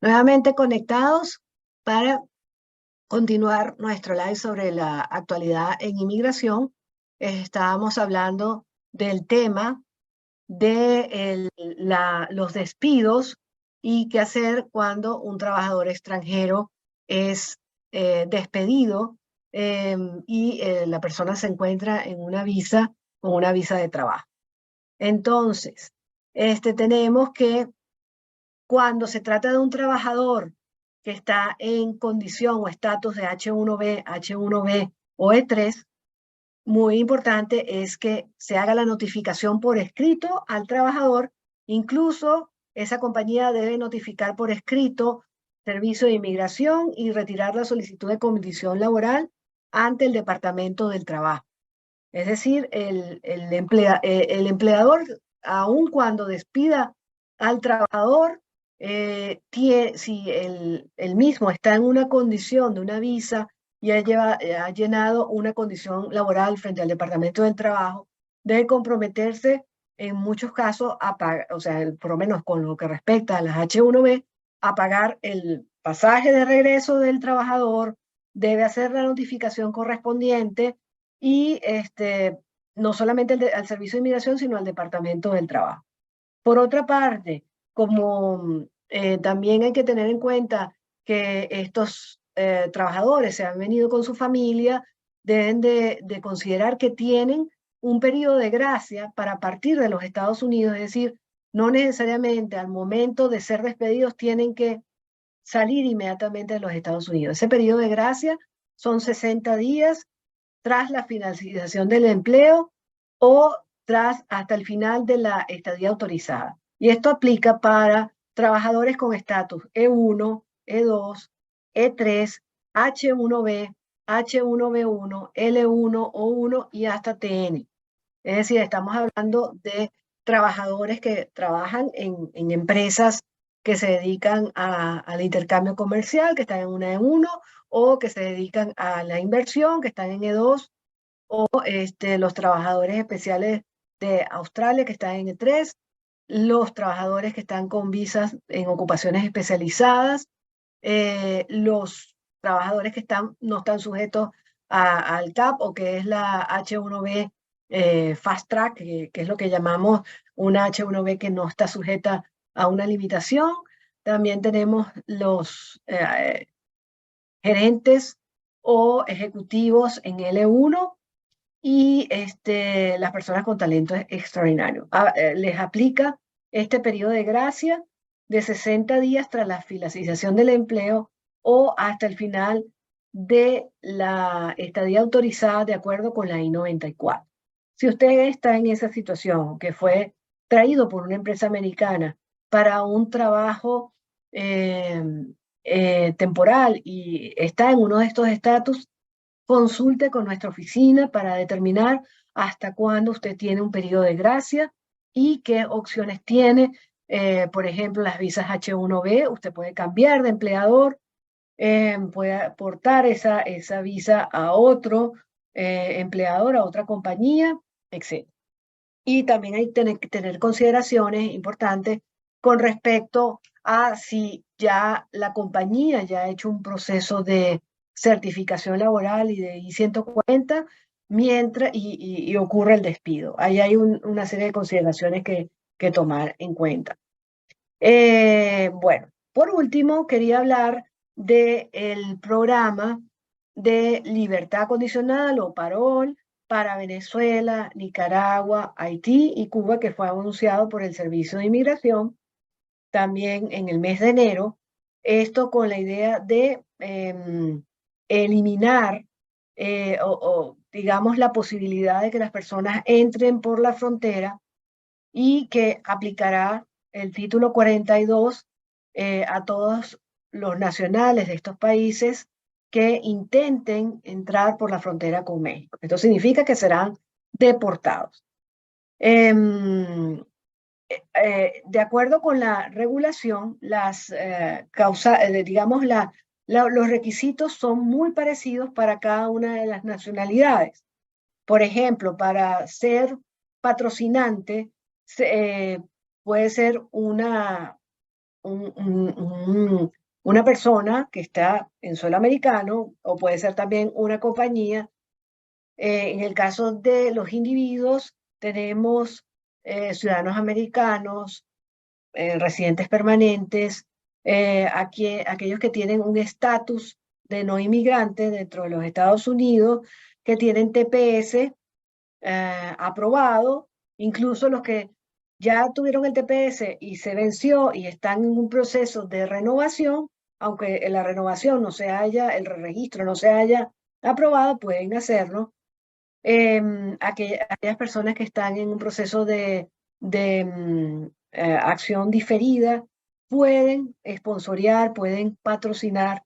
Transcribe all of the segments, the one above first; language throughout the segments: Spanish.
Nuevamente conectados para continuar nuestro live sobre la actualidad en inmigración. Estábamos hablando del tema de los despidos y qué hacer cuando un trabajador extranjero es despedido y la persona se encuentra en una visa, con una visa de trabajo. Entonces, tenemos que cuando se trata de un trabajador que está en condición o estatus de H1B, H1B o E3, muy importante es que se haga la notificación por escrito al trabajador. Incluso esa compañía debe notificar por escrito Servicio de Inmigración y retirar la solicitud de condición laboral ante el Departamento del Trabajo. Es decir, el empleador, aun cuando despida al trabajador, si el mismo está en una condición de una visa y ha llenado una condición laboral frente al Departamento del Trabajo, debe comprometerse en muchos casos a pagar, o sea, por lo menos con lo que respecta a las H1B, a pagar el pasaje de regreso del trabajador, debe hacer la notificación correspondiente y no solamente al Servicio de Inmigración, sino al Departamento del Trabajo. Por otra parte, como también hay que tener en cuenta que estos trabajadores se han venido con su familia, deben de considerar que tienen un periodo de gracia para partir de los Estados Unidos, es decir, no necesariamente al momento de ser despedidos tienen que salir inmediatamente de los Estados Unidos. Ese periodo de gracia son 60 días tras la finalización del empleo o tras hasta el final de la estadía autorizada. Y esto aplica para trabajadores con estatus E1, E2, E3, H1B, H1B1, L1, O1 y hasta TN. Es decir, estamos hablando de trabajadores que trabajan en empresas que se dedican al intercambio comercial, que están en una E1, o que se dedican a la inversión, que están en E2, o los trabajadores especiales de Australia, que están en E3, los trabajadores que están con visas en ocupaciones especializadas, los trabajadores que no están sujetos al CAP o que es la H1B Fast Track, que es lo que llamamos una H1B que no está sujeta a una limitación. También tenemos los gerentes o ejecutivos en L1 y las personas con talento extraordinario. Les aplica este periodo de gracia de 60 días tras la finalización del empleo o hasta el final de la estadía autorizada de acuerdo con la I-94. Si usted está en esa situación, que fue traído por una empresa americana para un trabajo eh, temporal y está en uno de estos estatus, consulte con nuestra oficina para determinar hasta cuándo usted tiene un periodo de gracia y qué opciones tiene. Por ejemplo, las visas H1B, usted puede cambiar de empleador, puede aportar esa visa a otro empleador, a otra compañía, etc. Y también hay que tener consideraciones importantes con respecto a si ya la compañía ya ha hecho un proceso de certificación laboral y de I-140 y ocurre el despido. Ahí hay una serie de consideraciones que tomar en cuenta. Bueno, por último, quería hablar del programa de libertad condicional o parol para Venezuela, Nicaragua, Haití y Cuba, que fue anunciado por el Servicio de Inmigración también en el mes de enero. Esto con la idea de eliminar digamos, la posibilidad de que las personas entren por la frontera y que aplicará el título 42 a todos los nacionales de estos países que intenten entrar por la frontera con México. Esto significa que serán deportados. De acuerdo con la regulación, digamos, los requisitos son muy parecidos para cada una de las nacionalidades. Por ejemplo, para ser patrocinante, puede ser una persona que está en suelo americano, o puede ser también una compañía. En el caso de los individuos, tenemos ciudadanos americanos, residentes permanentes, aquellos que tienen un estatus de no inmigrante dentro de los Estados Unidos, que tienen TPS aprobado, incluso los que ya tuvieron el TPS y se venció y están en un proceso de renovación, aunque la renovación no se haya, el registro no se haya aprobado, pueden hacerlo. Aquellas personas que están en un proceso de acción diferida pueden sponsorear, pueden patrocinar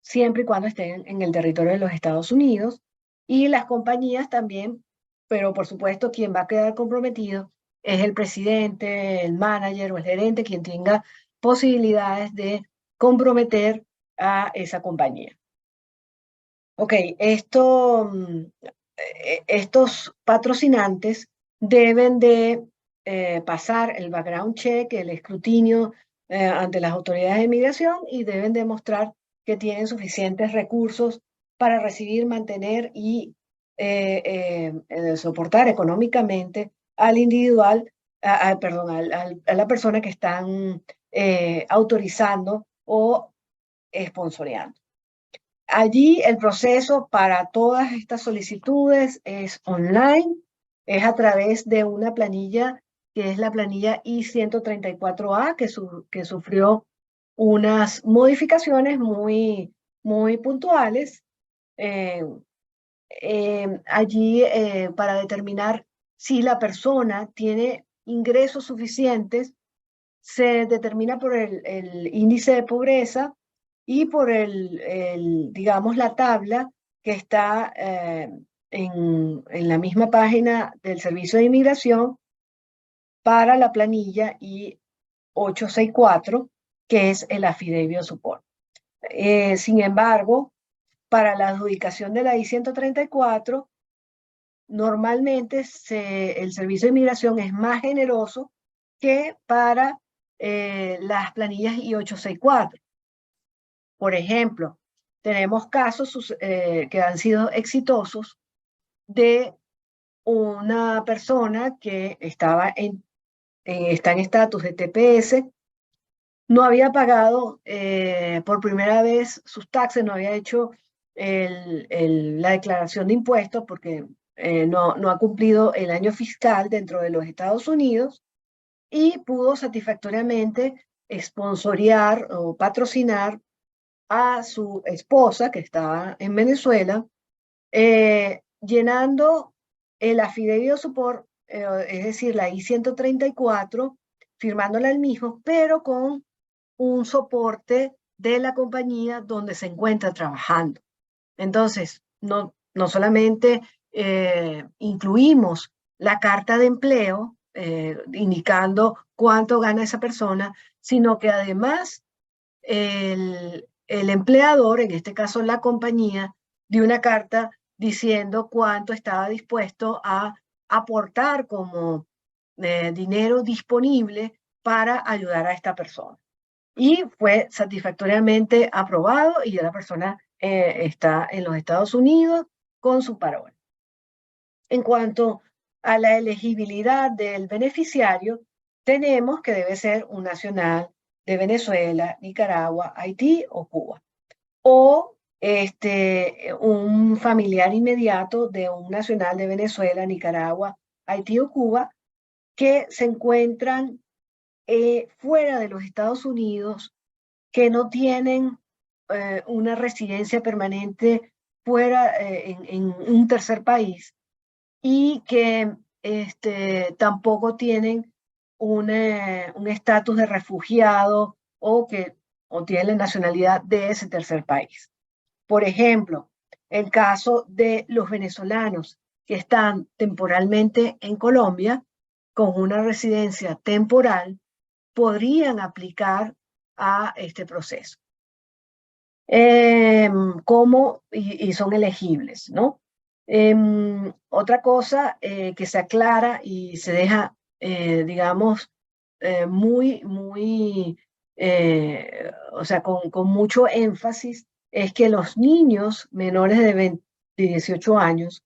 siempre y cuando estén en el territorio de los Estados Unidos, y las compañías también, pero por supuesto quien va a quedar comprometido es el presidente, el manager o el gerente, quien tenga posibilidades de comprometer a esa compañía. Ok, estos patrocinantes deben de pasar el background check, el escrutinio ante las autoridades de migración, y deben demostrar que tienen suficientes recursos para recibir, mantener y soportar económicamente al individual, perdón, a la persona que están autorizando o sponsoreando. Allí el proceso para todas estas solicitudes es online, es a través de una planilla que es la planilla I-134A, que sufrió unas modificaciones muy puntuales. Eh, Allí para determinar si la persona tiene ingresos suficientes, se determina por el índice de pobreza y por digamos, la tabla que está en la misma página del Servicio de Inmigración para la planilla I-864, que es el Affidavit of Support. Sin embargo, para la adjudicación de la I-134, normalmente el Servicio de Inmigración es más generoso que para las planillas I-864. Por ejemplo, tenemos casos que han sido exitosos de una persona que está en estatus de TPS, no había pagado por primera vez sus taxes, no había hecho la declaración de impuestos porque no ha cumplido el año fiscal dentro de los Estados Unidos, y pudo satisfactoriamente sponsorear o patrocinar a su esposa, que estaba en Venezuela, llenando el affidavit of support, es decir, la I-134, firmándola el mismo, pero con un soporte de la compañía donde se encuentra trabajando. Entonces, no solamente incluimos la carta de empleo, indicando cuánto gana esa persona, sino que además el empleador, en este caso la compañía, dio una carta diciendo cuánto estaba dispuesto a aportar como dinero disponible para ayudar a esta persona. Y fue satisfactoriamente aprobado, y ya la persona está en los Estados Unidos con su parol. En cuanto a la elegibilidad del beneficiario, tenemos que debe ser un nacional de Venezuela, Nicaragua, Haití o Cuba, o un familiar inmediato de un nacional de Venezuela, Nicaragua, Haití o Cuba, que se encuentran fuera de los Estados Unidos, que no tienen una residencia permanente fuera en un tercer país, y que tampoco tienen un estatus de refugiado o tienen la nacionalidad de ese tercer país. Por ejemplo, el caso de los venezolanos que están temporalmente en Colombia con una residencia temporal, podrían aplicar a este proceso y son elegibles, ¿no? Otra cosa que se aclara y se deja, digamos, muy o sea, con mucho énfasis, es que los niños menores de 18 años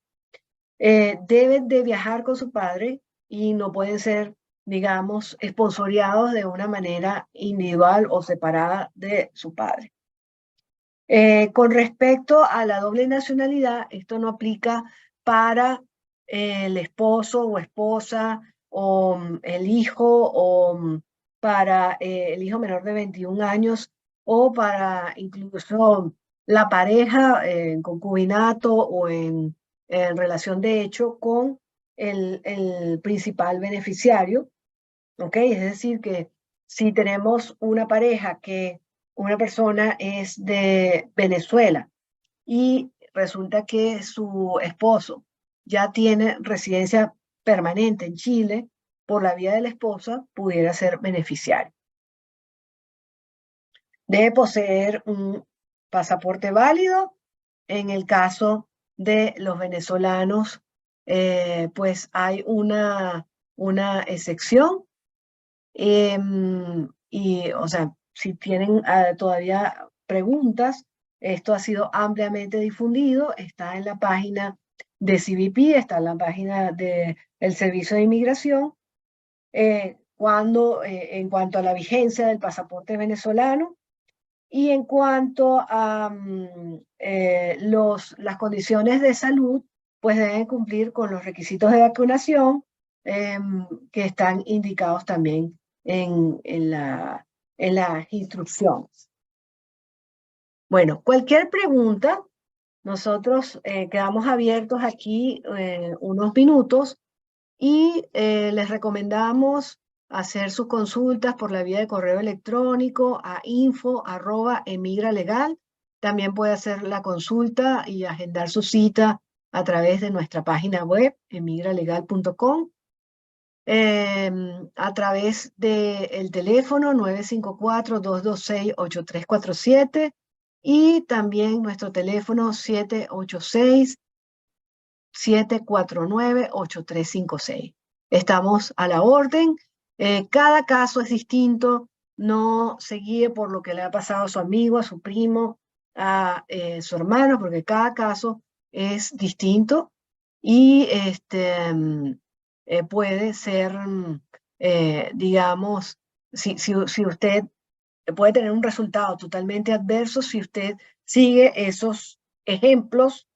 deben de viajar con su padre y no pueden ser, digamos, esponsoreados de una manera individual o separada de su padre. Con respecto a la doble nacionalidad, esto no aplica para el esposo o esposa o el hijo o para el hijo menor de 21 años o para incluso la pareja en concubinato o en relación de hecho con el principal beneficiario. ¿Ok? Es decir, que si tenemos una pareja que una persona es de Venezuela y resulta que su esposo ya tiene residencia permanente en Chile, por la vía de la esposa pudiera ser beneficiario. Debe poseer un pasaporte válido. En el caso de los venezolanos, pues hay una excepción. Y, o sea, si tienen todavía preguntas, esto ha sido ampliamente difundido, está en la página de CBP, está en la página del Servicio de Inmigración, en cuanto a la vigencia del pasaporte venezolano y en cuanto a las condiciones de salud, pues deben cumplir con los requisitos de vacunación que están indicados también en las instrucciones. Bueno, cualquier pregunta, nosotros quedamos abiertos aquí unos minutos y les recomendamos hacer sus consultas por la vía de correo electrónico a info@emigralegal. También puede hacer la consulta y agendar su cita a través de nuestra página web, emigralegal.com. A través del teléfono 954-226-8347 y también nuestro teléfono 786-749-8356. Estamos a la orden. Cada caso es distinto. No se guíe por lo que le ha pasado a su amigo, a su primo, a su hermano, porque cada caso es distinto y puede ser, digamos, si usted puede tener un resultado totalmente adverso si usted sigue esos ejemplos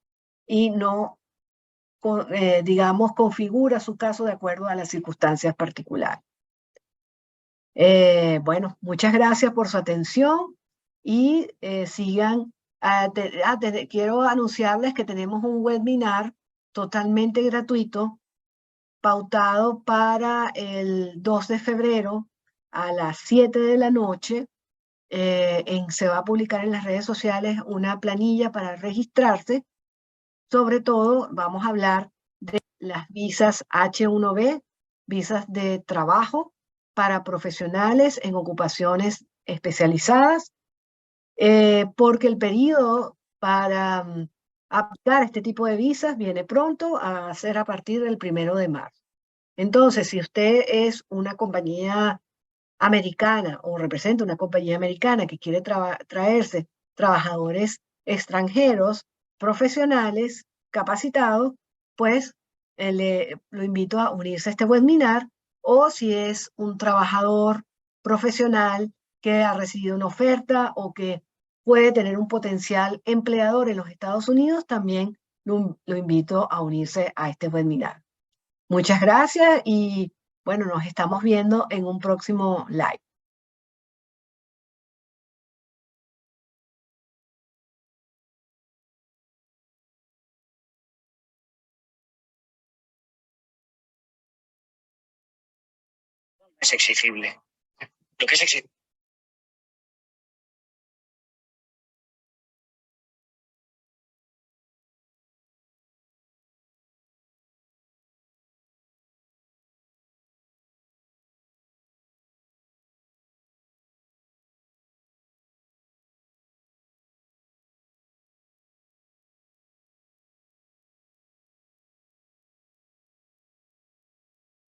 y no, digamos, configura su caso de acuerdo a las circunstancias particulares. Bueno, muchas gracias por su atención y sigan. Quiero anunciarles que tenemos un webinar totalmente gratuito pautado para el 2 de febrero a las 7 de la noche. Se va a publicar en las redes sociales una planilla para registrarse. Sobre todo, vamos a hablar de las visas H1B, visas de trabajo para profesionales en ocupaciones especializadas, porque el periodo para aplicar este tipo de visas viene pronto, a ser a partir del 1 de marzo. Entonces, si usted es una compañía americana o representa una compañía americana que quiere traerse trabajadores extranjeros, profesionales, capacitados, pues lo invito a unirse a este webinar, o si es un trabajador profesional que ha recibido una oferta o que puede tener un potencial empleador en los Estados Unidos, también lo invito a unirse a este webinar. Muchas gracias y bueno, nos estamos viendo en un próximo live. Es exigible. Lo que es exigible.